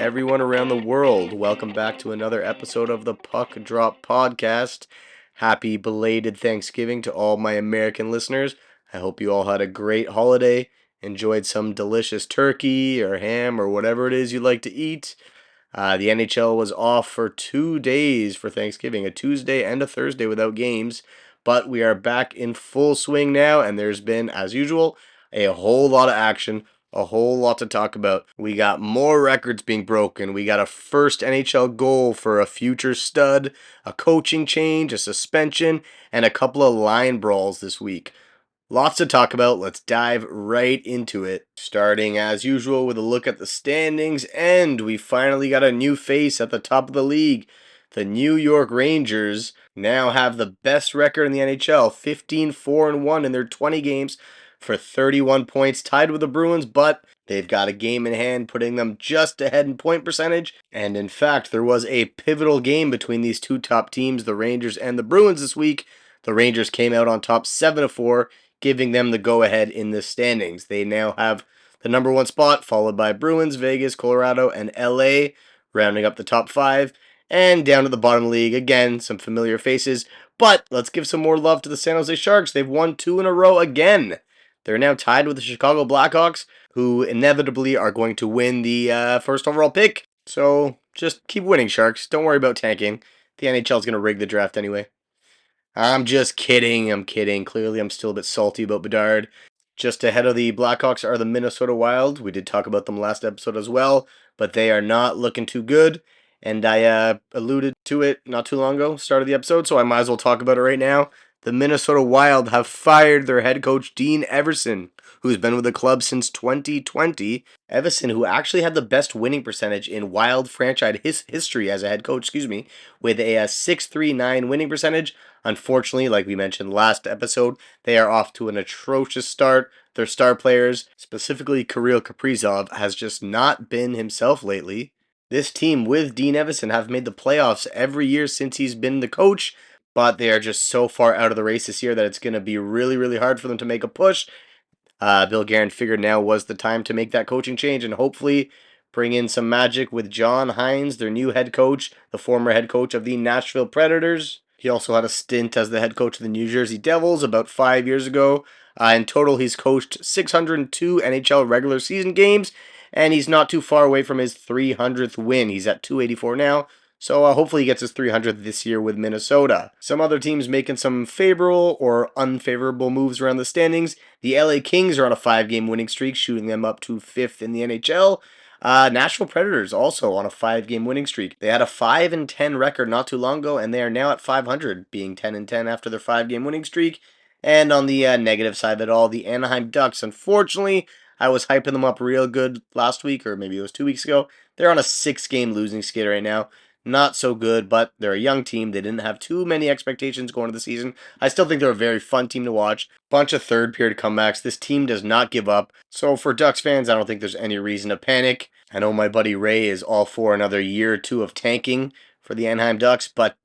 everyone around the world. Welcome back to another episode of the Puck Drop Podcast. Happy belated Thanksgiving to all my American listeners. I hope you all had a great holiday, enjoyed some delicious turkey or ham or whatever it is you like to eat. The NHL was off for 2 days for Thanksgiving, a Tuesday and a Thursday without games, but we are back in full swing now, and there's been, as usual, a whole lot of action, a whole lot to talk about. We got more records being broken. We got a first NHL goal for a future stud, a coaching change, a suspension, and a couple of line brawls this week. Lots to talk about. Let's dive right into it. Starting as usual with a look at the standings, and we finally got a new face at the top of the league. The New York Rangers now have the best record in the NHL, 15-4-1 in their 20 games for 31 points, tied with the Bruins, but they've got a game in hand, putting them just ahead in point percentage. And in fact, there was a pivotal game between these two top teams, the Rangers and the Bruins this week. The Rangers came out on top 7-4, giving them the go-ahead in the standings. They now have the number one spot, followed by Bruins, Vegas, Colorado, and LA, rounding up the top five. And down to the bottom of the league, again, some familiar faces. But let's give some more love to the San Jose Sharks. They've won 2 in a row again. They're now tied with the Chicago Blackhawks, who inevitably are going to win the first overall pick. So just keep winning, Sharks. Don't worry about tanking. The NHL is going to rig the draft anyway. I'm just kidding. I'm kidding. Clearly, I'm still a bit salty about Bedard. Just ahead of the Blackhawks are the Minnesota Wild. We did talk about them last episode as well, but they are not looking too good. And I alluded to it not too long ago, start of the episode, so I might as well talk about it right now. The Minnesota Wild have fired their head coach, Dean Everson, who's been with the club since 2020. Everson, who actually had the best winning percentage in Wild franchise history as a head coach, with a 6.39 winning percentage. Unfortunately, like we mentioned last episode, they are off to an atrocious start. Their star players, specifically Kirill Kaprizov, has just not been himself lately. This team with Dean Everson have made the playoffs every year since he's been the coach, but they are just so far out of the race this year that it's going to be really, really hard for them to make a push. Bill Guerin figured now was the time to make that coaching change and hopefully bring in some magic with John Hines, their new head coach, the former head coach of the Nashville Predators. He also had a stint as the head coach of the New Jersey Devils about 5 years ago. In total, he's coached 602 NHL regular season games, and he's not too far away from his 300th win. He's at 284 now, so hopefully he gets his 300th this year with Minnesota. Some other teams making some favorable or unfavorable moves around the standings. The LA Kings are on a 5-game winning streak, shooting them up to 5th in the NHL. Nashville Predators also on a 5-game winning streak. They had a 5-10 record not too long ago, and they are now at 500, being 10-10 after their 5-game winning streak. And on the negative side of it all, the Anaheim Ducks. Unfortunately, I was hyping them up real good last week, or maybe it was 2 weeks ago. They're on a 6-game losing skid right now. Not so good, but they're a young team. They didn't have too many expectations going into the season. I still think they're a very fun team to watch. Bunch of third period comebacks. This team does not give up. So for Ducks fans, I don't think there's any reason to panic. I know my buddy Ray is all for another year or two of tanking for the Anaheim Ducks, but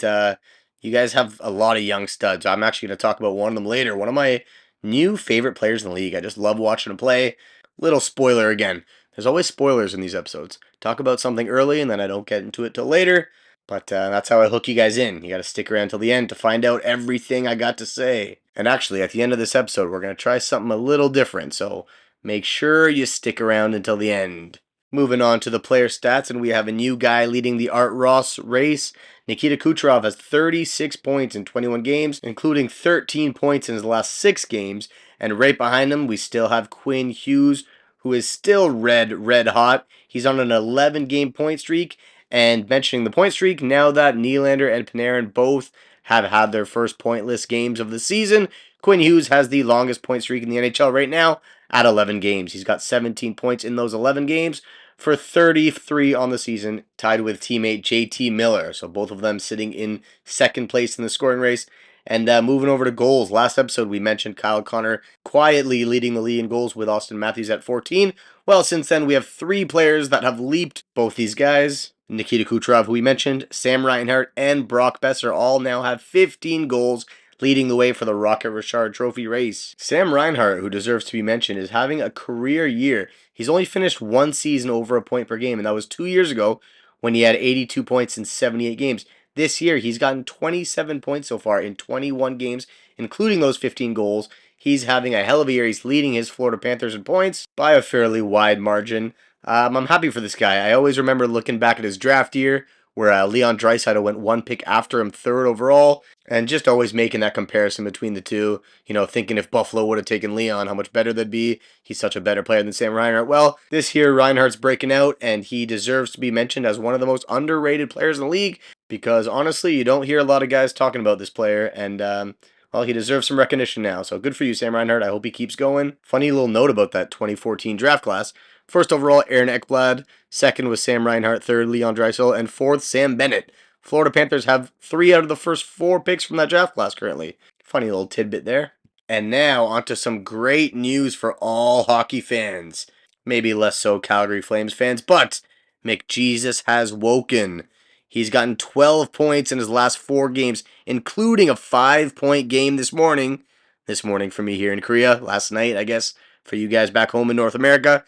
you guys have a lot of young studs. I'm actually going to talk about one of them later. One of my new favorite players in the league. I just love watching him play. Little spoiler again. There's always spoilers in these episodes. Talk about something early and then I don't get into it till later. But that's how I hook you guys in. You got to stick around till the end to find out everything I got to say. And actually, at the end of this episode, we're going to try something a little different. So make sure you stick around until the end. Moving on to the player stats, and we have a new guy leading the Art Ross race. Nikita Kucherov has 36 points in 21 games, including 13 points in his last 6 games. And right behind him, we still have Quinn Hughes, who is still red hot. He's on an 11-game point streak. And mentioning the point streak, now that Nylander and Panarin both have had their first pointless games of the season, Quinn Hughes has the longest point streak in the NHL right now at 11 games. He's got 17 points in those 11 games for 33 on the season, tied with teammate JT Miller. So both of them sitting in second place in the scoring race. And moving over to goals, last episode we mentioned Kyle Connor quietly leading the league in goals with Austin Matthews at 14. Well, since then we have 3 players that have leaped both these guys. Nikita Kucherov, who we mentioned, Sam Reinhart, and Brock Besser all now have 15 goals, leading the way for the Rocket Richard Trophy race. Sam Reinhart, who deserves to be mentioned, is having a career year. He's only finished one season over a point per game, and that was 2 years ago when he had 82 points in 78 games. This year, he's gotten 27 points so far in 21 games, including those 15 goals. He's having a hell of a year. He's leading his Florida Panthers in points by a fairly wide margin. I'm happy for this guy. I always remember looking back at his draft year where Leon Draisaitl went one pick after him, third overall, and just always making that comparison between the two. Thinking if Buffalo would have taken Leon, how much better they'd be. He's such a better player than Sam Reinhart. Well, this year Reinhart's breaking out, and he deserves to be mentioned as one of the most underrated players in the league because honestly, you don't hear a lot of guys talking about this player, and well, he deserves some recognition now. So good for you, Sam Reinhart. I hope he keeps going. Funny little note about that 2014 draft class. First overall, Aaron Ekblad. Second was Sam Reinhart. Third, Leon Draisaitl. And fourth, Sam Bennett. Florida Panthers have 3 out of the first 4 picks from that draft class currently. Funny little tidbit there. And now, onto some great news for all hockey fans. Maybe less so Calgary Flames fans, but McJesus has woken. He's gotten 12 points in his last 4 games, including a 5-point game this morning. This morning for me here in Korea. Last night, I guess, for you guys back home in North America.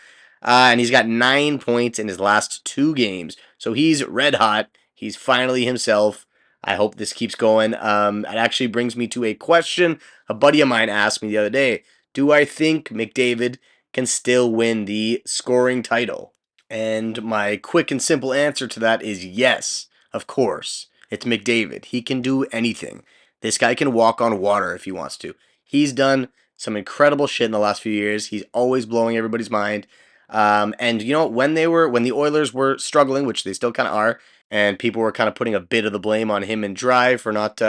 And he's got 9 points in his last 2 games. So he's red hot. He's finally himself. I hope this keeps going. It actually brings me to a question a buddy of mine asked me the other day. Do I think McDavid can still win the scoring title? And my quick and simple answer to that is yes, of course. It's McDavid. He can do anything. This guy can walk on water if he wants to. He's done some incredible shit in the last few years. He's always blowing everybody's mind. And when the Oilers were struggling, which they still kind of are, and people were kind of putting a bit of the blame on him and Drive for not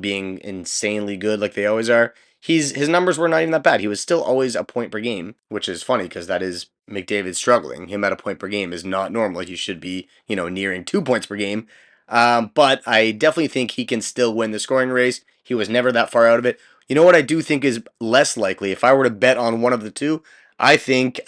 being insanely good like they always are. His numbers were not even that bad. He was still always a point per game, which is funny because that is McDavid struggling. Him at a point per game is not normal. He should be nearing 2 points per game. But I definitely think he can still win the scoring race. He was never that far out of it. You know what I do think is less likely? If I were to bet on one of the two, I think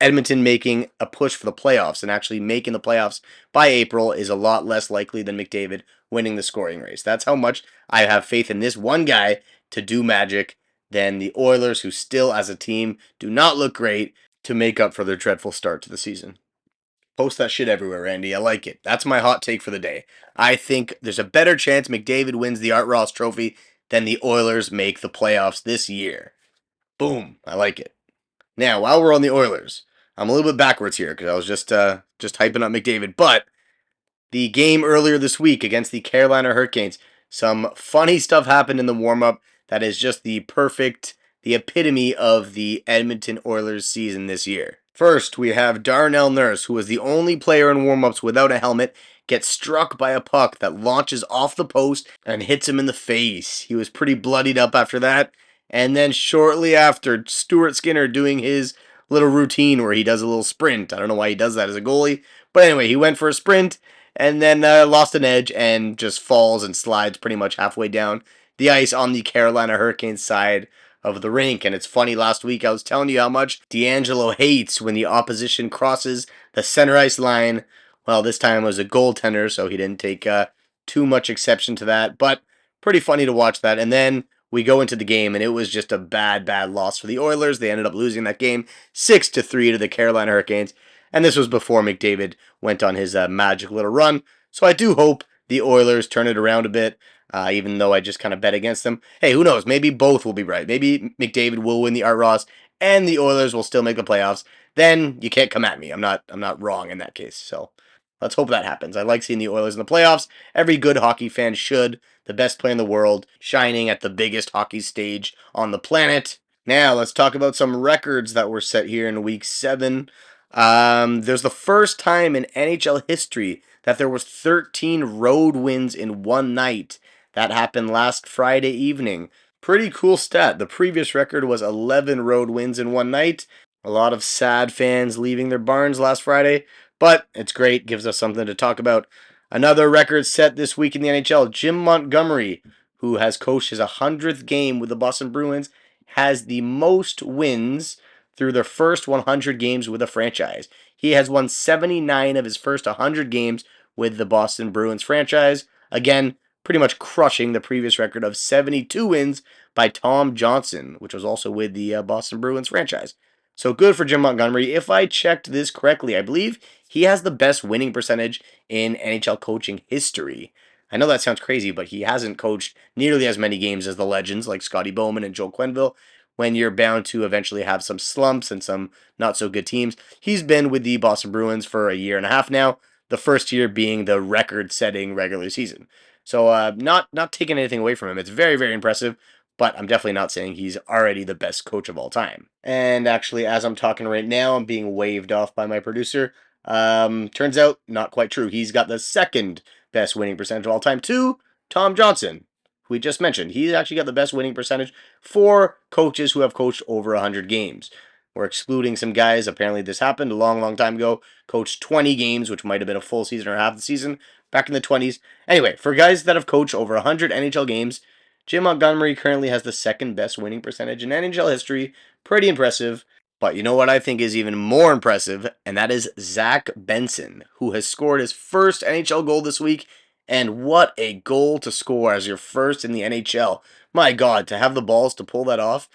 Edmonton making a push for the playoffs and actually making the playoffs by April is a lot less likely than McDavid winning the scoring race. That's how much I have faith in this one guy to do magic than the Oilers, who still as a team do not look great, to make up for their dreadful start to the season. Post that shit everywhere, Randy. I like it. That's my hot take for the day. I think there's a better chance McDavid wins the Art Ross Trophy than the Oilers make the playoffs this year. Boom. I like it. Now, while we're on the Oilers, I'm a little bit backwards here because I was just hyping up McDavid, but the game earlier this week against the Carolina Hurricanes, some funny stuff happened in the warm-up that is just the epitome of the Edmonton Oilers season this year. First, we have Darnell Nurse, who was the only player in warm-ups without a helmet, gets struck by a puck that launches off the post and hits him in the face. He was pretty bloodied up after that. And then shortly after, Stuart Skinner doing his little routine where he does a little sprint. I don't know why he does that as a goalie. But anyway, he went for a sprint and then lost an edge and just falls and slides pretty much halfway down the ice on the Carolina Hurricanes side of the rink. And it's funny, last week I was telling you how much D'Angelo hates when the opposition crosses the center ice line. Well, this time it was a goaltender, so he didn't take too much exception to that. But pretty funny to watch that. And then we go into the game, and it was just a bad loss for the Oilers. They ended up losing that game 6-3 to the Carolina Hurricanes. And this was before McDavid went on his magic little run. So I do hope the Oilers turn it around a bit, even though I just kind of bet against them. Hey, who knows? Maybe both will be right. Maybe McDavid will win the Art Ross, and the Oilers will still make the playoffs. Then you can't come at me. I'm not wrong in that case. So let's hope that happens. I like seeing the Oilers in the playoffs. Every good hockey fan should. The best player in the world, shining at the biggest hockey stage on the planet. Now, let's talk about some records that were set here in Week 7. There's the first time in NHL history that there was 13 road wins in one night. That happened last Friday evening. Pretty cool stat. The previous record was 11 road wins in one night. A lot of sad fans leaving their barns last Friday, but it's great. Gives us something to talk about. Another record set this week in the NHL. Jim Montgomery, who has coached his 100th game with the Boston Bruins, has the most wins through their first 100 games with a franchise. He has won 79 of his first 100 games with the Boston Bruins franchise. Again, pretty much crushing the previous record of 72 wins by Tom Johnson, which was also with the Boston Bruins franchise. So good for Jim Montgomery. If I checked this correctly, I believe he has the best winning percentage in NHL coaching history. I know that sounds crazy, but he hasn't coached nearly as many games as the legends like Scotty Bowman and Joel Quenneville when you're bound to eventually have some slumps and some not so good teams. He's been with the Boston Bruins for a year and a half now, the first year being the record-setting regular season. So not taking anything away from him. It's very, very impressive, but I'm definitely not saying he's already the best coach of all time. And actually, as I'm talking right now, I'm being waved off by my producer. Turns out, not quite true. He's got the second best winning percentage of all time to Tom Johnson, who we just mentioned. He's actually got the best winning percentage for coaches who have coached over 100 games. We're excluding some guys. Apparently, this happened a long, long time ago. Coached 20 games, which might have been a full season or half the season back in the 20s. Anyway, for guys that have coached over 100 NHL games, Jim Montgomery currently has the second best winning percentage in NHL history. Pretty impressive. But you know what I think is even more impressive, and that is Zach Benson, who has scored his first NHL goal this week. And what a goal to score as your first in the NHL. My God, to have the balls to pull that off.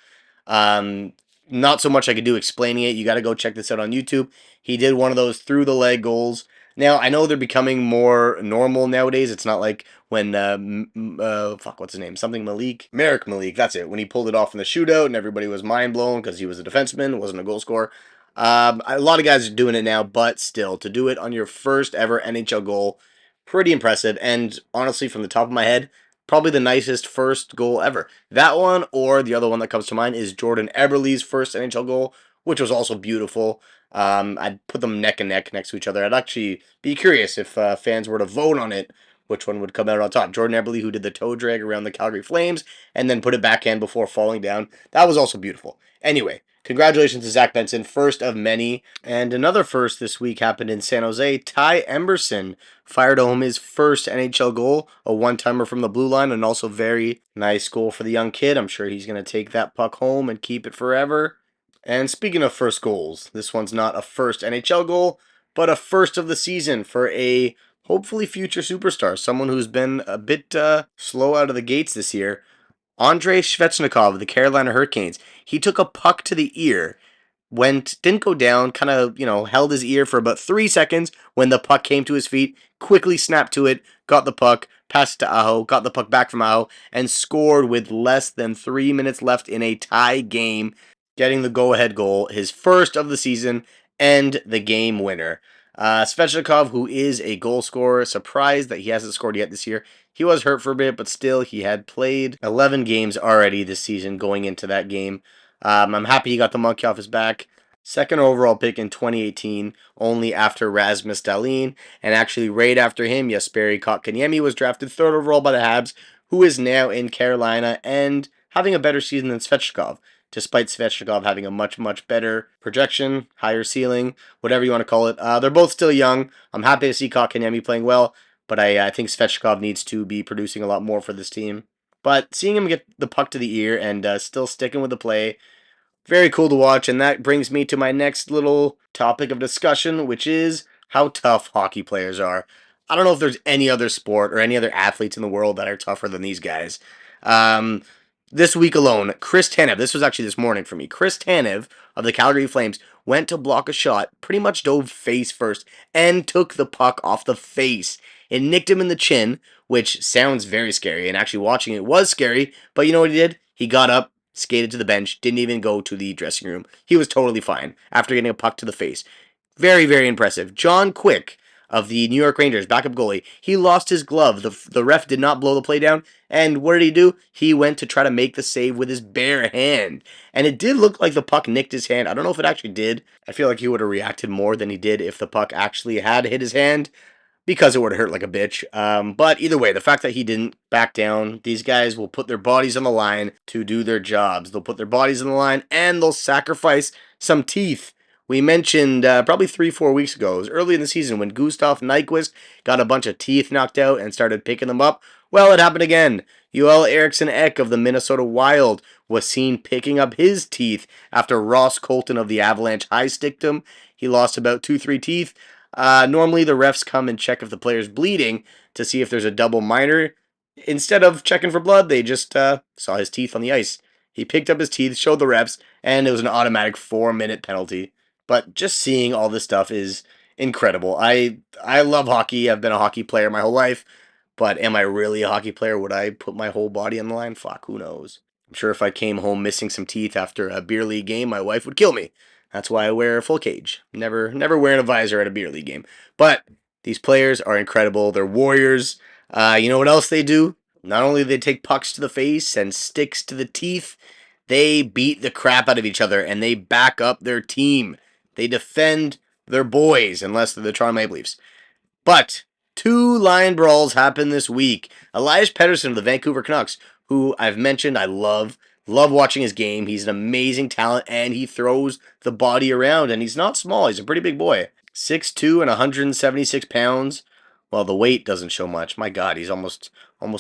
Um, Not so much I could do explaining it. You got to go check this out on YouTube. He did one of those through the leg goals. Now, I know they're becoming more normal nowadays. It's not like when, what's his name? Something Malik? Merrick Malik, that's it. When he pulled it off in the shootout and everybody was mind blown because he was a defenseman, wasn't a goal scorer. A lot of guys are doing it now, but still, to do it on your first ever NHL goal, pretty impressive. And honestly, from the top of my head, probably the nicest first goal ever. That one, or the other one that comes to mind, is Jordan Eberle's first NHL goal, which was also beautiful. I'd put them neck and neck next to each other. I'd actually be curious if fans were to vote on it, which one would come out on top. Jordan Eberle, who did the toe drag around the Calgary Flames and then put it backhand before falling down. That was also beautiful. Anyway, congratulations to Zach Benson, first of many. And another first this week happened in San Jose. Ty Emberson fired home his first NHL goal, a one-timer from the blue line, and also very nice goal for the young kid. I'm sure he's going to take that puck home and keep it forever. And speaking of first goals, this one's not a first NHL goal, but a first of the season for a hopefully future superstar, someone who's been a bit slow out of the gates this year. Andrei Svechnikov of the Carolina Hurricanes. He took a puck to the ear, didn't go down, kind of, held his ear for about 3 seconds when the puck came to his feet, quickly snapped to it, got the puck, passed it to Aho, got the puck back from Aho, and scored with less than 3 minutes left in a tie game, getting the go-ahead goal, his first of the season, and the game winner. Svechnikov, who is a goal scorer, surprised that he hasn't scored yet this year. He was hurt for a bit, but still, he had played 11 games already this season going into that game. I'm happy he got the monkey off his back. Second overall pick in 2018, only after Rasmus Dahlin, and actually right after him, Jesperi Kotkaniemi was drafted third overall by the Habs, who is now in Carolina and having a better season than Svechnikov, despite Svechnikov having a much, much better projection, higher ceiling, whatever you want to call it. They're both still young. I'm happy to see Kotkaniemi playing well, but I think Svechnikov needs to be producing a lot more for this team. But seeing him get the puck to the ear and still sticking with the play, very cool to watch, and that brings me to my next little topic of discussion, which is how tough hockey players are. I don't know if there's any other sport or any other athletes in the world that are tougher than these guys. Um, this week alone, Chris Tanev, this was actually this morning for me, Chris Tanev of the Calgary Flames went to block a shot, pretty much dove face first, and took the puck off the face. It nicked him in the chin, which sounds very scary, and actually watching it was scary, but you know what he did? He got up, skated to the bench, didn't even go to the dressing room. He was totally fine after getting a puck to the face. Very, very impressive. John Quick of the New York Rangers, backup goalie, he lost his glove. The ref did not blow the play down. And what did he do? He went to try to make the save with his bare hand. And it did look like the puck nicked his hand. I don't know if it actually did. I feel like he would have reacted more than he did if the puck actually had hit his hand, because it would have hurt like a bitch. But either way, the fact that he didn't back down, these guys will put their bodies on the line to do their jobs. They'll put their bodies on the line and they'll sacrifice some teeth. We mentioned probably 3-4 weeks ago, it was early in the season when Gustav Nyquist got a bunch of teeth knocked out and started picking them up. Well, it happened again. Joel Eriksson Ek of the Minnesota Wild was seen picking up his teeth after Ross Colton of the Avalanche high-sticked him. He lost about 2-3 teeth. Normally, the refs come and check if the player's bleeding to see if there's a double minor. Instead of checking for blood, they just saw his teeth on the ice. He picked up his teeth, showed the refs, and it was an automatic 4-minute penalty. But just seeing all this stuff is incredible. I love hockey. I've been a hockey player my whole life. But am I really a hockey player? Would I put my whole body on the line? Fuck, who knows? I'm sure if I came home missing some teeth after a beer league game, my wife would kill me. That's why I wear a full cage. Never wearing a visor at a beer league game. But these players are incredible. They're warriors. You know what else they do? Not only do they take pucks to the face and sticks to the teeth, they beat the crap out of each other and they back up their team. They defend their boys, unless they're the Toronto Maple Leafs. But two line brawls happened this week. Elias Pettersson of the Vancouver Canucks, who I've mentioned I love watching his game. He's an amazing talent and he throws the body around and he's not small. He's a pretty big boy. 6'2" and 176 pounds. Well, the weight doesn't show much. My God, he's almost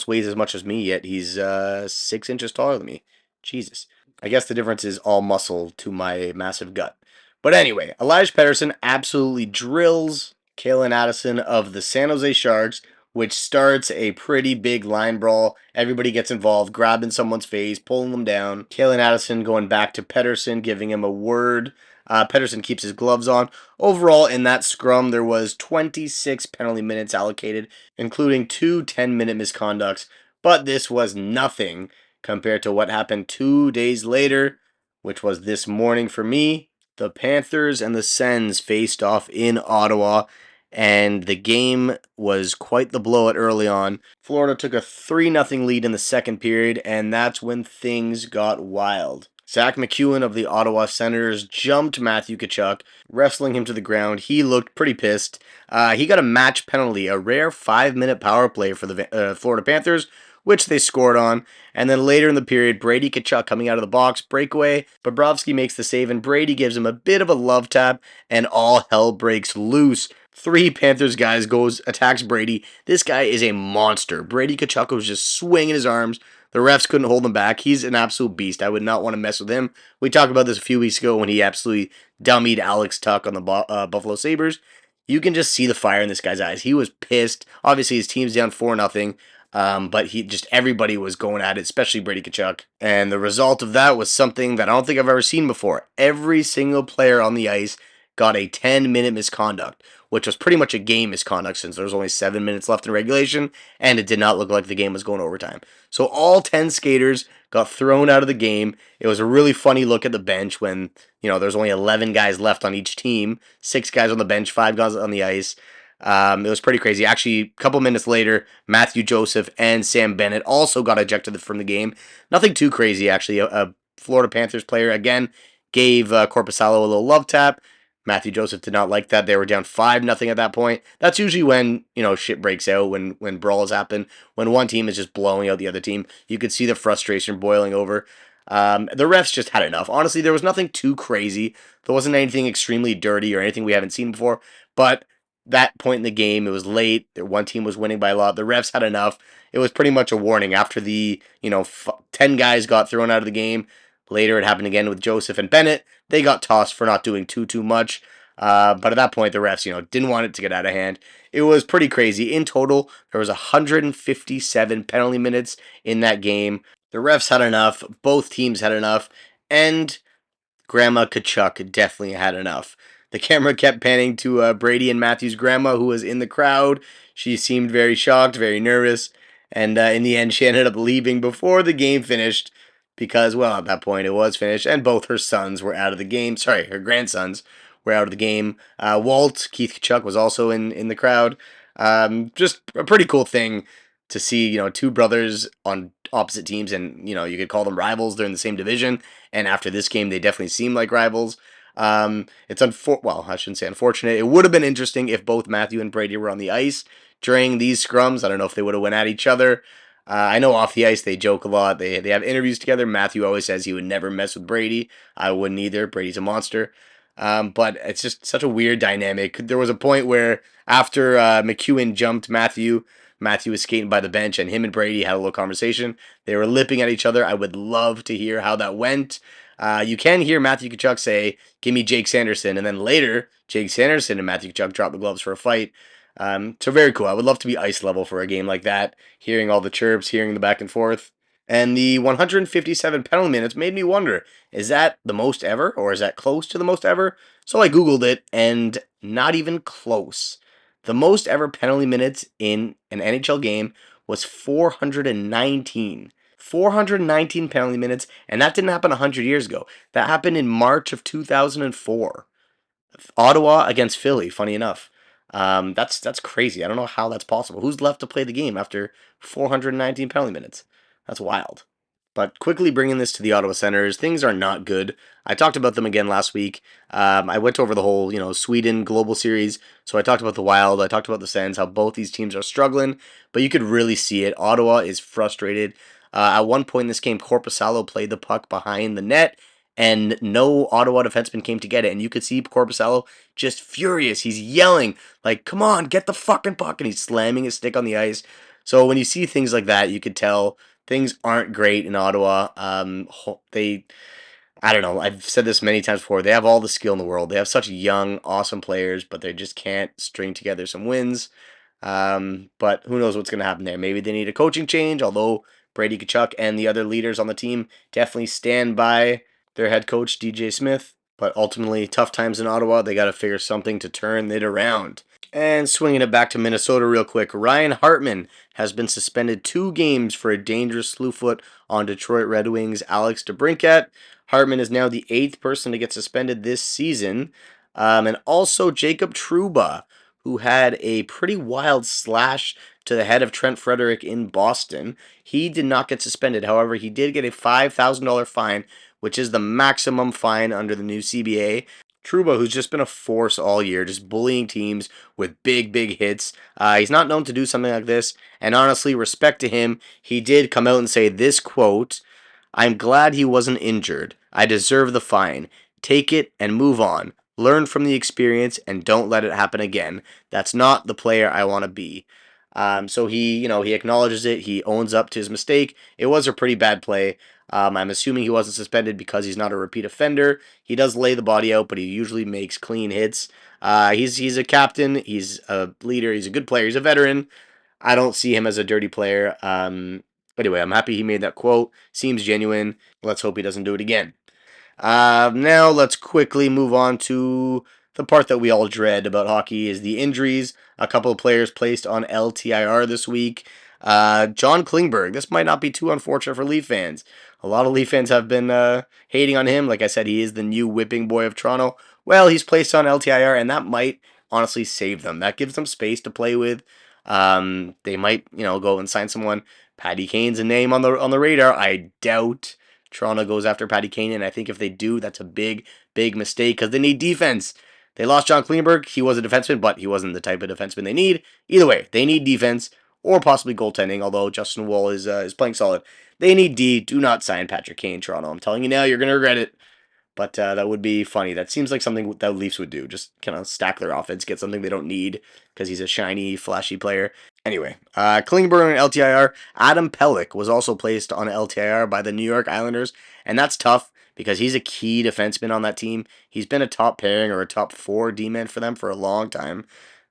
weighs as much as me, yet he's 6 inches taller than me. Jesus. I guess the difference is all muscle to my massive gut. But anyway, Elijah Pettersson absolutely drills Kalen Addison of the San Jose Sharks, which starts a pretty big line brawl. Everybody gets involved, grabbing someone's face, pulling them down. Kalen Addison going back to Pettersson, giving him a word. Pettersson keeps his gloves on. Overall, in that scrum, there was 26 penalty minutes allocated, including two 10-minute misconducts. But this was nothing compared to what happened 2 days later, which was this morning for me. The Panthers and the Sens faced off in Ottawa, and the game was quite the blowout early on. Florida took a 3-0 lead in the second period, and that's when things got wild. Zach McEwen of the Ottawa Senators jumped Matthew Tkachuk, wrestling him to the ground. He looked pretty pissed. He got a match penalty, a rare 5-minute power play for the Florida Panthers, which they scored on. And then later in the period, Brady Tkachuk coming out of the box, breakaway. Bobrovsky makes the save, and Brady gives him a bit of a love tap, and all hell breaks loose. Three Panthers guys attacks Brady. This guy is a monster. Brady Tkachuk was just swinging his arms. The refs couldn't hold him back. He's an absolute beast. I would not want to mess with him. We talked about this a few weeks ago when he absolutely dummied Alex Tuck on the Buffalo Sabres. You can just see the fire in this guy's eyes. He was pissed. Obviously, his team's down 4-0. But everybody was going at it, especially Brady Tkachuk. And the result of that was something that I don't think I've ever seen before. Every single player on the ice got a 10-minute misconduct, which was pretty much a game misconduct since there was only 7 minutes left in regulation, and it did not look like the game was going overtime. So all 10 skaters got thrown out of the game. It was a really funny look at the bench when, there's only 11 guys left on each team, 6 guys on the bench, 5 guys on the ice. It was pretty crazy. Actually, a couple minutes later, Matthew Joseph and Sam Bennett also got ejected from the game. Nothing too crazy, actually. A Florida Panthers player, again, gave Korpisalo a little love tap. Matthew Joseph did not like that. They were down 5-0 at that point. That's usually when, shit breaks out, when brawls happen, when one team is just blowing out the other team. You could see the frustration boiling over. The refs just had enough. Honestly, there was nothing too crazy. There wasn't anything extremely dirty or anything we haven't seen before. But that point in the game, it was late. One team was winning by a lot. The refs had enough. It was pretty much a warning. After the 10 guys got thrown out of the game, later it happened again with Joseph and Bennett. They got tossed for not doing too much. But at that point, the refs didn't want it to get out of hand. It was pretty crazy. In total, there was 157 penalty minutes in that game. The refs had enough. Both teams had enough, and Grandma Kachuk definitely had enough. The camera kept panning to Brady and Matthew's grandma, who was in the crowd. She seemed very shocked, very nervous, and in the end, she ended up leaving before the game finished because, well, at that point, it was finished, and both her sons were out of the game. Sorry, her grandsons were out of the game. Walt, Keith Kachuk, was also in the crowd. Just a pretty cool thing to see, two brothers on opposite teams, and, you could call them rivals. They're in the same division, and after this game, they definitely seem like rivals. It's I shouldn't say unfortunate. It would have been interesting if both Matthew and Brady were on the ice during these scrums. I don't know if they would have went at each other. I know off the ice they joke a lot. They have interviews together. Matthew always says he would never mess with Brady. I wouldn't either. Brady's a monster. But it's just such a weird dynamic. There was a point where after McEwen jumped Matthew, Matthew was skating by the bench, and him and Brady had a little conversation. They were lipping at each other. I would love to hear how that went. You can hear Matthew Tkachuk say, "Give me Jake Sanderson," and then later, Jake Sanderson and Matthew Tkachuk drop the gloves for a fight. So very cool. I would love to be ice level for a game like that, hearing all the chirps, hearing the back and forth. And the 157 penalty minutes made me wonder, is that the most ever, or is that close to the most ever? So I Googled it, and not even close. The most ever penalty minutes in an NHL game was 419. 419 penalty minutes, and that didn't happen 100 years ago. That happened in March of 2004. Ottawa against Philly. Funny enough, that's crazy. I don't know how that's possible. Who's left to play the game after 419 penalty minutes? That's wild. But quickly bringing this to the Ottawa Senators, things are not good. I talked about them again last week. I went over the whole, Sweden global series. So I talked about the Wild. I talked about the Sens, how both these teams are struggling. But you could really see it. Ottawa is frustrated. At one point in this game, Corpusalo played the puck behind the net, and no Ottawa defenseman came to get it. And you could see Corpusalo just furious. He's yelling, like, come on, get the fucking puck. And he's slamming his stick on the ice. So when you see things like that, you could tell things aren't great in Ottawa. I don't know. I've said this many times before. They have all the skill in the world. They have such young, awesome players, but they just can't string together some wins. But who knows what's going to happen there? Maybe they need a coaching change, although Brady Kachuk and the other leaders on the team definitely stand by their head coach, DJ Smith. But ultimately, tough times in Ottawa. They got to figure something to turn it around. And swinging it back to Minnesota real quick, Ryan Hartman has been suspended 2 games for a dangerous slew foot on Detroit Red Wings' Alex DeBrincat. Hartman is now the 8th person to get suspended this season. And also Jacob Trouba, who had a pretty wild slash to the head of Trent Frederick in Boston. He did not get suspended. However, he did get a $5,000 fine, which is the maximum fine under the new CBA. Trouba, who's just been a force all year, just bullying teams with big, big hits. He's not known to do something like this, and honestly, respect to him. He did come out and say this quote, I'm glad he wasn't injured. I deserve the fine. Take it and move on. Learn from the experience and don't let it happen again. That's not the player I want to be. So he acknowledges it. He owns up to his mistake. It was a pretty bad play. I'm assuming he wasn't suspended because he's not a repeat offender. He does lay the body out, but he usually makes clean hits. He's a captain. He's a leader. He's a good player. He's a veteran. I don't see him as a dirty player. Anyway, I'm happy he made that quote. Seems genuine. Let's hope he doesn't do it again. Now let's quickly move on to the part that we all dread about hockey is the injuries. A couple of players placed on LTIR this week. John Klingberg. This might not be too unfortunate for Leaf fans. A lot of Leaf fans have been hating on him. Like I said, he is the new whipping boy of Toronto. Well, he's placed on LTIR, and that might honestly save them. That gives them space to play with. They might, go and sign someone. Patty Kane's a name on the radar. I doubt Toronto goes after Patty Kane, and I think if they do, that's a big, big mistake because they need defense. They lost John Klingberg. He was a defenseman, but he wasn't the type of defenseman they need. Either way, they need defense or possibly goaltending, although Justin Wall is playing solid. They need D. Do not sign Patrick Kane, Toronto. I'm telling you now, you're going to regret it. But that would be funny. That seems like something that Leafs would do. Just kind of stack their offense, get something they don't need because he's a shiny, flashy player. Anyway, Klingberg on LTIR. Adam Pelech was also placed on LTIR by the New York Islanders, and that's tough because he's a key defenseman on that team. He's been a top pairing or a top 4 D-man for them for a long time.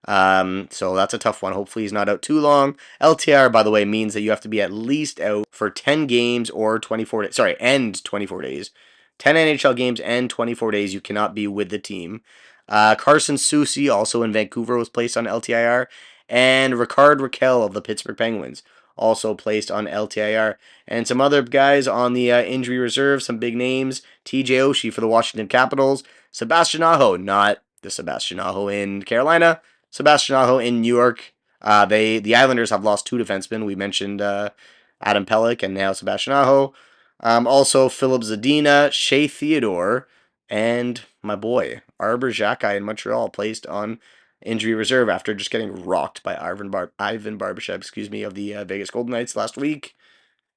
So that's a tough one. Hopefully he's not out too long. LTIR, by the way, means that you have to be at least out for 10 games or 24 days. Sorry, and 24 days. 10 NHL games and 24 days you cannot be with the team. Carson Soucy, also in Vancouver, was placed on LTIR. And Ricard Raquel of the Pittsburgh Penguins, also placed on LTIR. And some other guys on the injury reserve, some big names. TJ Oshie for the Washington Capitals. Sebastian Aho, not the Sebastian Aho in Carolina. Sebastian Aho in New York. The Islanders have lost 2 defensemen. We mentioned Adam Pelech and now Sebastian Aho. Also, Philip Zadina, Shea Theodore, and my boy, Arbor Xhekaj in Montreal, placed on injury reserve after just getting rocked by Ivan Barbashev, of the Vegas Golden Knights last week.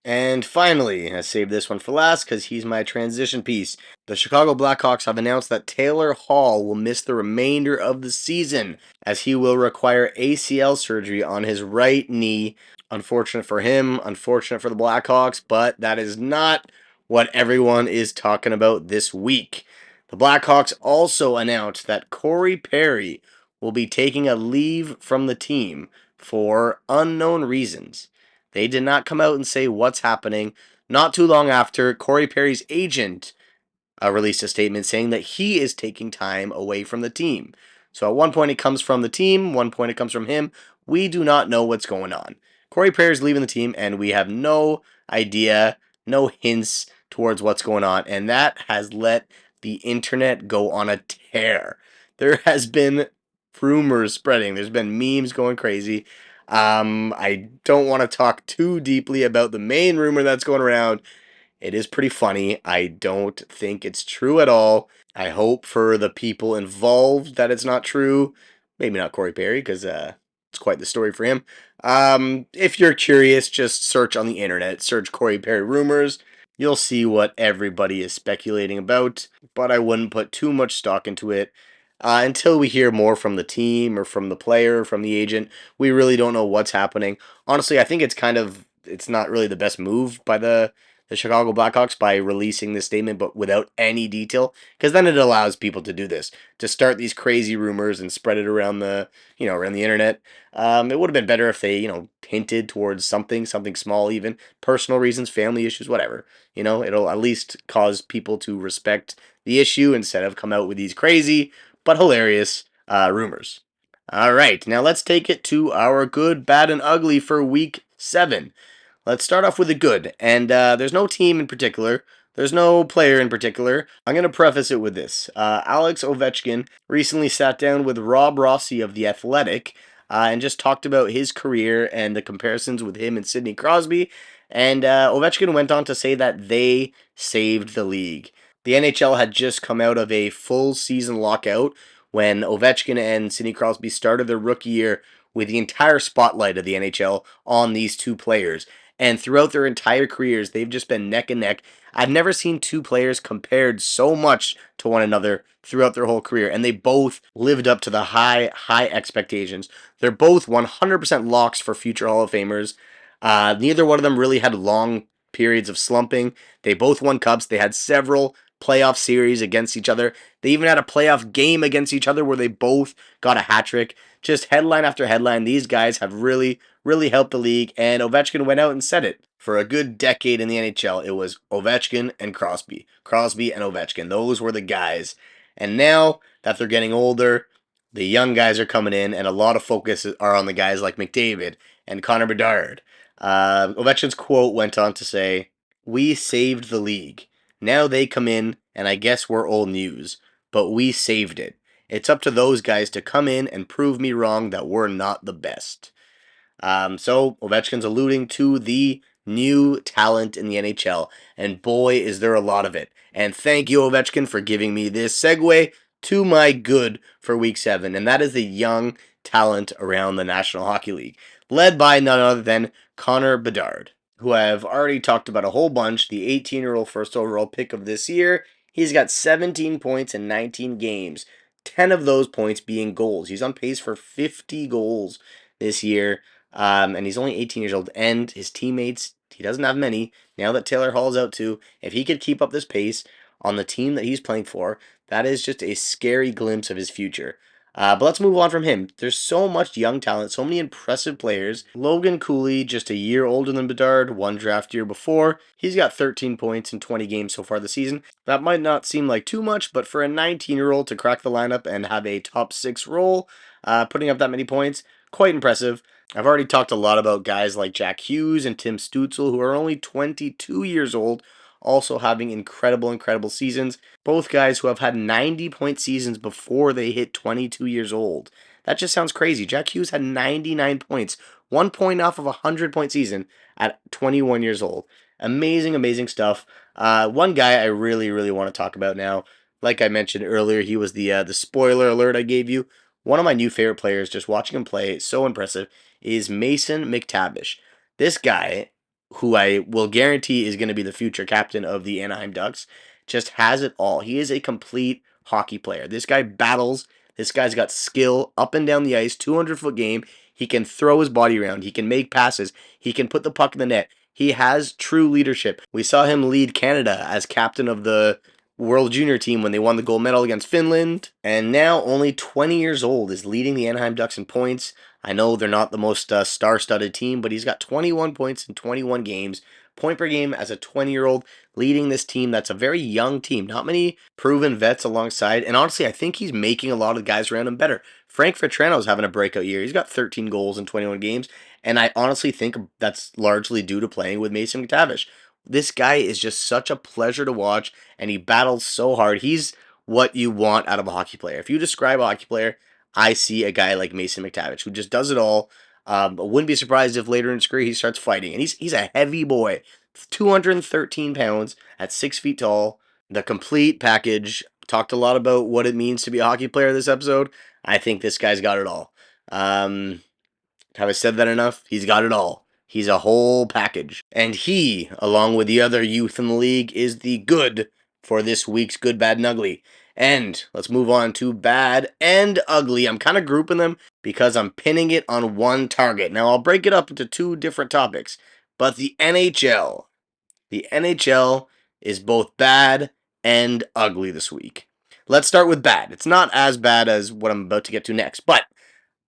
And finally, I saved this one for last because he's my transition piece. The Chicago Blackhawks have announced that Taylor Hall will miss the remainder of the season as he will require ACL surgery on his right knee. Unfortunate for him, unfortunate for the Blackhawks, but that is not what everyone is talking about this week. The Blackhawks also announced that Corey Perry will be taking a leave from the team for unknown reasons. They did not come out and say what's happening. Not too long after, Corey Perry's agent released a statement saying that he is taking time away from the team. So at one point it comes from the team, one point it comes from him. We do not know what's going on. Corey Perry is leaving the team, and we have no idea, no hints towards what's going on, and that has let the internet go on a tear. There has been rumors spreading. There's been memes going crazy. I don't want to talk too deeply about the main rumor that's going around. It is pretty funny. I don't think it's true at all. I hope for the people involved that it's not true. Maybe not Corey Perry, because it's quite the story for him. If you're curious, just search on the internet, search Corey Perry rumors. You'll see what everybody is speculating about, but I wouldn't put too much stock into it. Until we hear more from the team or from the player or from the agent, we really don't know what's happening. Honestly, I think it's not really the best move by the Chicago Blackhawks by releasing this statement but without any detail, because then it allows people to do this, to start these crazy rumors and spread it around around the internet. It would have been better if they hinted towards something small, even personal reasons, family issues, whatever. It'll at least cause people to respect the issue instead of come out with these crazy but hilarious rumors. All right, now let's take it to our good, bad, and ugly for week 7. Let's start off with the good. And there's no team in particular. There's no player in particular. I'm going to preface it with this. Alex Ovechkin recently sat down with Rob Rossi of The Athletic and just talked about his career and the comparisons with him and Sidney Crosby. And Ovechkin went on to say that they saved the league. The NHL had just come out of a full season lockout when Ovechkin and Sidney Crosby started their rookie year with the entire spotlight of the NHL on these two players. And throughout their entire careers, they've just been neck and neck. I've never seen two players compared so much to one another throughout their whole career. And they both lived up to the high expectations. They're both 100% locks for future Hall of Famers. Neither one of them really had long periods of slumping. They both won cups. They had several playoff series against each other. They even had a playoff game against each other where they both got a hat trick. Just headline after headline, these guys have really helped the league, and Ovechkin went out and said it. For a good decade in the NHL, it was Ovechkin and Crosby. Crosby and Ovechkin. Those were the guys. And now that they're getting older, the young guys are coming in, and a lot of focus are on the guys like McDavid and Connor Bedard. Ovechkin's quote went on to say, "We saved the league. Now they come in, and I guess we're old news, but we saved it. It's up to those guys to come in and prove me wrong that we're not the best." So Ovechkin's alluding to the new talent in the NHL, and boy, is there a lot of it. And thank you, Ovechkin, for giving me this segue to my good for Week 7, and that is the young talent around the National Hockey League, led by none other than Connor Bedard, who I've already talked about a whole bunch, the 18-year-old first overall pick of this year. He's got 17 points in 19 games, 10 of those points being goals. He's on pace for 50 goals this year. And he's only 18 years old. And his teammates, he doesn't have many. Now that Taylor Hall's out too, if he could keep up this pace on the team that he's playing for, that is just a scary glimpse of his future. But let's move on from him. There's so much young talent, so many impressive players. Logan Cooley, just a year older than Bedard, one draft year before. He's got 13 points in 20 games so far this season. That might not seem like too much, but for a 19-year-old to crack the lineup and have a top 6 role, putting up that many points, quite impressive. I've already talked a lot about guys like Jack Hughes and Tim Stutzel, who are only 22 years old, also having incredible seasons. Both guys who have had 90-point seasons before they hit 22 years old. That just sounds crazy. Jack Hughes had 99 points, 1 point off of a 100-point season at 21 years old. Amazing stuff. One guy I really want to talk about now. Like I mentioned earlier, he was the spoiler alert I gave you. One of my new favorite players, just watching him play, so impressive, is Mason McTavish. This guy, who I will guarantee is going to be the future captain of the Anaheim Ducks, just has it all. He is a complete hockey player. This guy battles. This guy's got skill up and down the ice, 200-foot game. He can throw his body around. He can make passes. He can put the puck in the net. He has true leadership. We saw him lead Canada as captain of the World Junior team when they won the gold medal against Finland, and now only 20 years old is leading the Anaheim Ducks in points. I know they're not the most star-studded team, but he's got 21 points in 21 games, point per game as a 20-year-old, leading this team that's a very young team. Not many proven vets alongside, and honestly, I think he's making a lot of the guys around him better. Frank Vetrano's having a breakout year. He's got 13 goals in 21 games, and I honestly think that's largely due to playing with Mason McTavish. This guy is just such a pleasure to watch, and he battles so hard. He's what you want out of a hockey player. If you describe a hockey player, I see a guy like Mason McTavish who just does it all. I wouldn't be surprised if later in his career he starts fighting. And he's a heavy boy, 213 pounds at 6 feet tall. The complete package. Talked a lot about what it means to be a hockey player this episode. I think this guy's got it all. Have I said that enough? He's got it all. He's a whole package. And he, along with the other youth in the league, is the good for this week's Good, Bad, and Ugly. And let's move on to Bad and Ugly. I'm kind of grouping them because I'm pinning it on one target. Now, I'll break it up into two different topics. But the NHL. The NHL is both bad and ugly this week. Let's start with bad. It's not as bad as what I'm about to get to next, but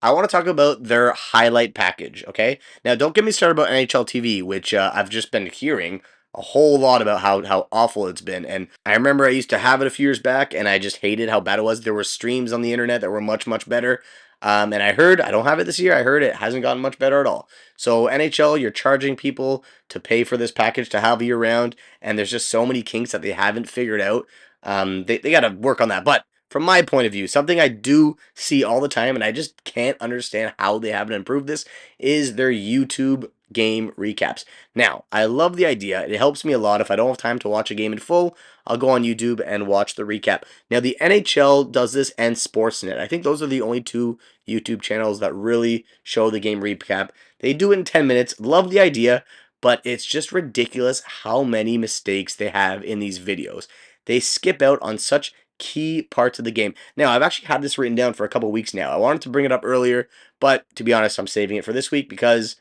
I want to talk about their highlight package, okay? Now, don't get me started about NHL TV, which I've just been hearing a whole lot about how awful it's been. And I remember I used to have it a few years back, and I just hated how bad it was. There were streams on the internet that were much, much better. And I heard, I don't have it this year, I heard it hasn't gotten much better at all. So, NHL, you're charging people to pay for this package to have year round, and there's just so many kinks that they haven't figured out. They got to work on that. But from my point of view, something I do see all the time, and I just can't understand how they haven't improved this, is their YouTube game recaps. Now, I love the idea. It helps me a lot. If I don't have time to watch a game in full, I'll go on YouTube and watch the recap. Now, the NHL does this and Sportsnet. I think those are the only two YouTube channels that really show the game recap. They do it in 10 minutes. Love the idea, but it's just ridiculous how many mistakes they have in these videos. They skip out on such key parts of the game. Now, I've actually had this written down for a couple weeks now. I wanted to bring it up earlier, but to be honest, I'm saving it for this week because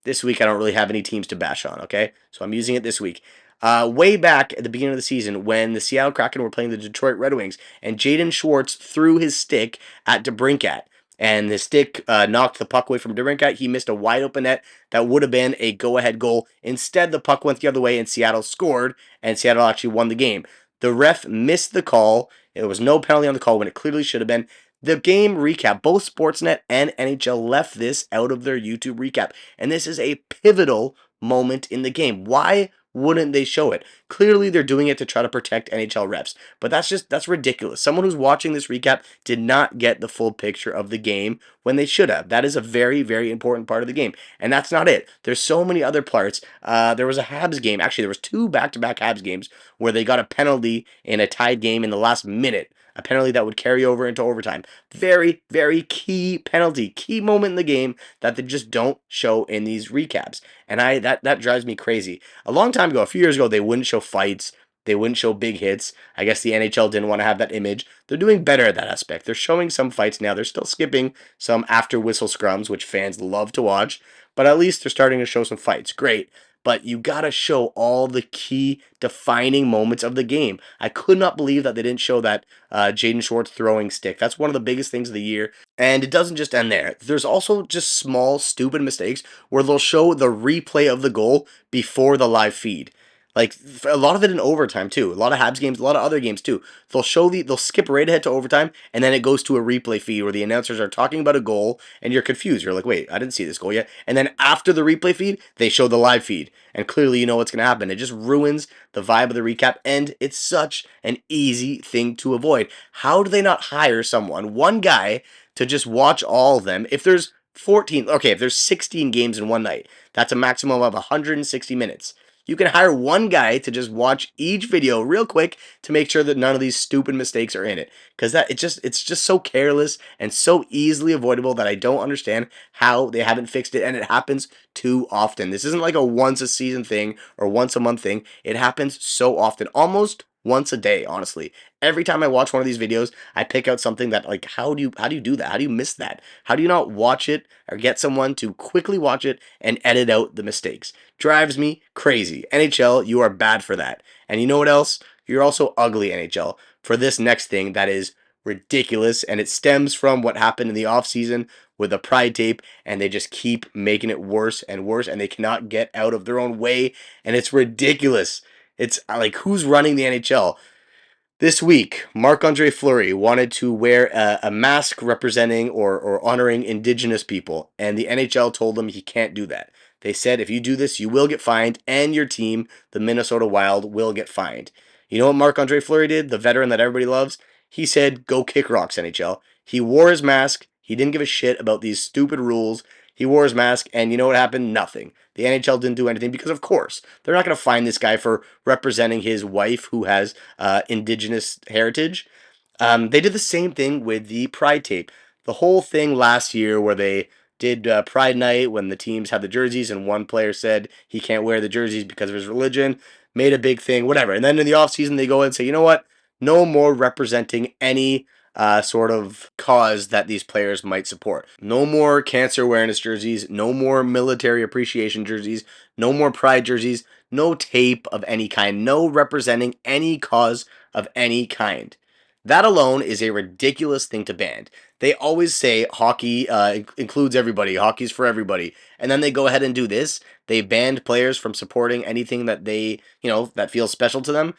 this week I don't really have any teams to bash on, okay? So I'm using it this week. Way back at the beginning of the season when the Seattle Kraken were playing the Detroit Red Wings and Jaden Schwartz threw his stick at DeBrincat and the stick knocked the puck away from DeBrincat. He missed a wide open net that would have been a go-ahead goal. Instead, the puck went the other way and Seattle scored, and Seattle actually won the game. The ref missed the call. There was no penalty on the call when it clearly should have been. The game recap, both Sportsnet and NHL left this out of their YouTube recap. And this is a pivotal moment in the game. Why wouldn't they show it? Clearly they're doing it to try to protect NHL refs. But that's ridiculous. Someone who's watching this recap did not get the full picture of the game when they should have. That is a very, very important part of the game. And that's not it. There's so many other parts. There was a Habs game. Actually, there was two back-to-back Habs games where they got a penalty in a tied game in the last minute. A penalty that would carry over into overtime. Very, very key penalty, key moment in the game that they just don't show in these recaps. And that drives me crazy. A long time ago, a few years ago, they wouldn't show fights. They wouldn't show big hits. I guess the NHL didn't want to have that image. They're doing better at that aspect. They're showing some fights now. They're still skipping some after whistle scrums, which fans love to watch. But at least they're starting to show some fights. Great. But you gotta show all the key defining moments of the game. I could not believe that they didn't show that Jaden Schwartz throwing stick. That's one of the biggest things of the year. And it doesn't just end there. There's also just small, stupid mistakes where they'll show the replay of the goal before the live feed. Like a lot of it in overtime too. A lot of Habs games, a lot of other games too. They'll skip right ahead to overtime, and then it goes to a replay feed where the announcers are talking about a goal, and you're confused. You're like, wait, I didn't see this goal yet. And then after the replay feed, they show the live feed, and clearly you know what's gonna happen. It just ruins the vibe of the recap, and it's such an easy thing to avoid. How do they not hire someone, one guy, to just watch all of them? If there's 14, okay, if there's 16 games in one night, that's a maximum of 160 minutes. You can hire one guy to just watch each video real quick to make sure that none of these stupid mistakes are in it. Because it's just so careless and so easily avoidable that I don't understand how they haven't fixed it, and it happens too often. This isn't like a once a season thing or once a month thing. It happens so often, almost once a day, honestly. Every time I watch one of these videos, I pick out something that, like, how do you do that? How do you miss that? How do you not watch it or get someone to quickly watch it and edit out the mistakes? Drives me crazy. NHL, you are bad for that. And you know what else? you're also ugly, NHL, for this next thing that is ridiculous, and it stems from what happened in the offseason with the pride tape, and they just keep making it worse and worse, and they cannot get out of their own way, and it's ridiculous. It's like, who's running the NHL? This week, Marc-Andre Fleury wanted to wear a mask representing or honoring Indigenous people, and the NHL told him he can't do that. They said, if you do this, you will get fined, and your team, the Minnesota Wild, will get fined. You know what Marc-Andre Fleury did, the veteran that everybody loves? He said, go kick rocks, NHL. He wore his mask. He didn't give a shit about these stupid rules. He wore his mask, and you know what happened? Nothing. The NHL didn't do anything because, of course, they're not going to fine this guy for representing his wife who has Indigenous heritage. They did the same thing with the Pride tape. The whole thing last year where they did Pride Night when the teams had the jerseys and one player said he can't wear the jerseys because of his religion, made a big thing, whatever. And then in the offseason, they go and say, you know what? No more representing any sort of cause that these players might support. No more cancer awareness jerseys, no more military appreciation jerseys, no more pride jerseys, no tape of any kind, no representing any cause of any kind. That alone is a ridiculous thing to ban. They always say hockey includes everybody, hockey's for everybody, and then they go ahead and do this. They banned players from supporting anything that they, that feels special to them.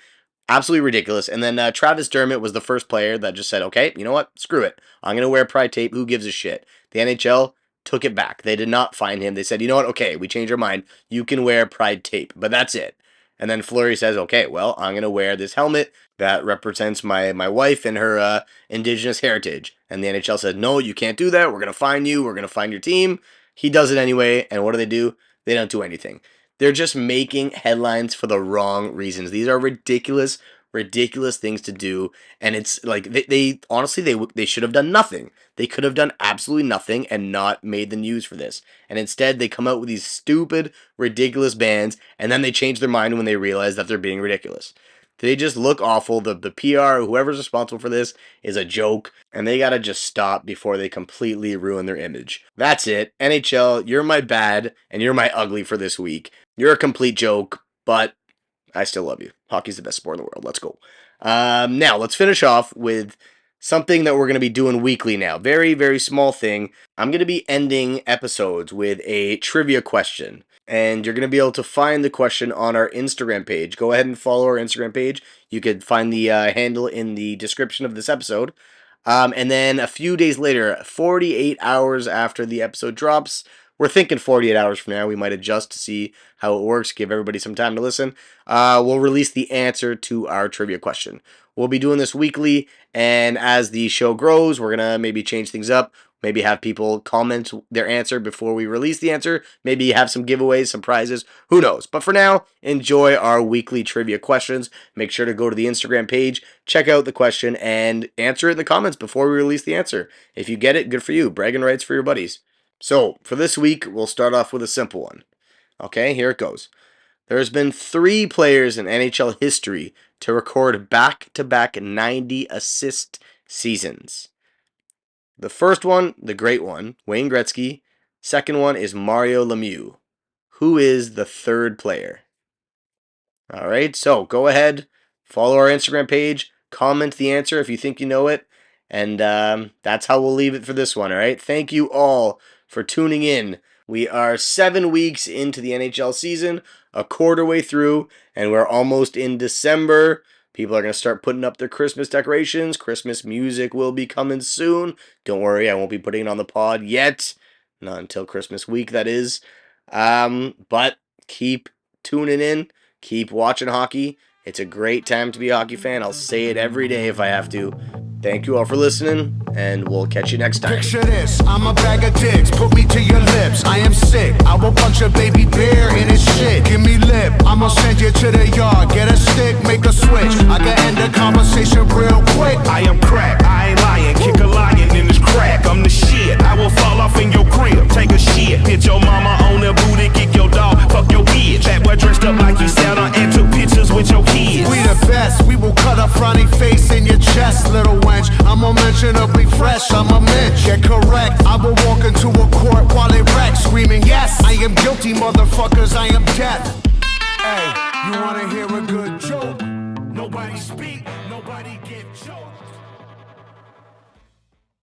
Absolutely ridiculous. And then Travis Dermott was the first player that just said, okay, you know what? Screw it. I'm going to wear pride tape. Who gives a shit? The NHL took it back. They did not fine him. They said, you know what? Okay, we changed our mind. You can wear pride tape, but that's it. And then Fleury says, okay, well, I'm going to wear this helmet that represents my wife and her Indigenous heritage. And the NHL said, no, you can't do that. We're going to fine you. We're going to fine your team. He does it anyway. And what do? They don't do anything. They're just making headlines for the wrong reasons. These are ridiculous things to do, and it's like they honestly they should have done nothing. They could have done absolutely nothing and not made the news for this. And instead, they come out with these stupid, ridiculous bans, and then they change their mind when they realize that they're being ridiculous. They just look awful. The PR, whoever's responsible for this, is a joke, and they gotta just stop before they completely ruin their image. That's it. NHL, you're my bad, and you're my ugly for this week. You're a complete joke, but I still love you. Hockey's the best sport in the world. Let's go. Now, let's finish off with something that we're going to be doing weekly now. Very, very small thing. I'm going to be ending episodes with a trivia question. And you're going to be able to find the question on our Instagram page. Go ahead and follow our Instagram page. You could find the handle in the description of this episode. And then a few days later, 48 hours after the episode drops, we're thinking 48 hours from now. We might adjust to see how it works, give everybody some time to listen. We'll release the answer to our trivia question. We'll be doing this weekly, and as the show grows, we're going to maybe change things up. Maybe have people comment their answer before we release the answer. Maybe have some giveaways, some prizes. Who knows? But for now, enjoy our weekly trivia questions. Make sure to go to the Instagram page, check out the question, and answer it in the comments before we release the answer. If you get it, good for you. Bragging rights for your buddies. So, for this week, we'll start off with a simple one. Okay, here it goes. There's been 3 players in NHL history to record back-to-back 90 assist seasons. The first one, the great one, Wayne Gretzky. Second one is Mario Lemieux. Who is the third player? All right, so go ahead, follow our Instagram page, comment the answer if you think you know it, and that's how we'll leave it for this one, all right? Thank you all for tuning in. We are 7 weeks into the NHL season, a quarter way through, and we're almost in December. People are going to start putting up their Christmas decorations. Christmas music will be coming soon. Don't worry, I won't be putting it on the pod yet. Not until Christmas week, that is. But keep tuning in. Keep watching hockey. It's a great time to be a hockey fan. I'll say it every day if I have to. Thank you all for listening, and we'll catch you next time. Picture this, I'm a bag of dicks, put me to your lips. I am sick, I will punch a baby bear in his shit. Give me lip, I'ma send you to the yard. Get a stick, make a switch, I can end the conversation real quick. I am crack, I ain't lying, kick a lion in this crack. I'm the shit, I will fall off in your crib, take a shit. Hit your mama on the booty, kick your dog, fuck your bitch. That boy dressed up like you Santa and took pictures with your kids. We the best, we will cut a frowny face in your chest, little wench. I'm unmentionably fresh, I'm a mensch. Get correct, I will walk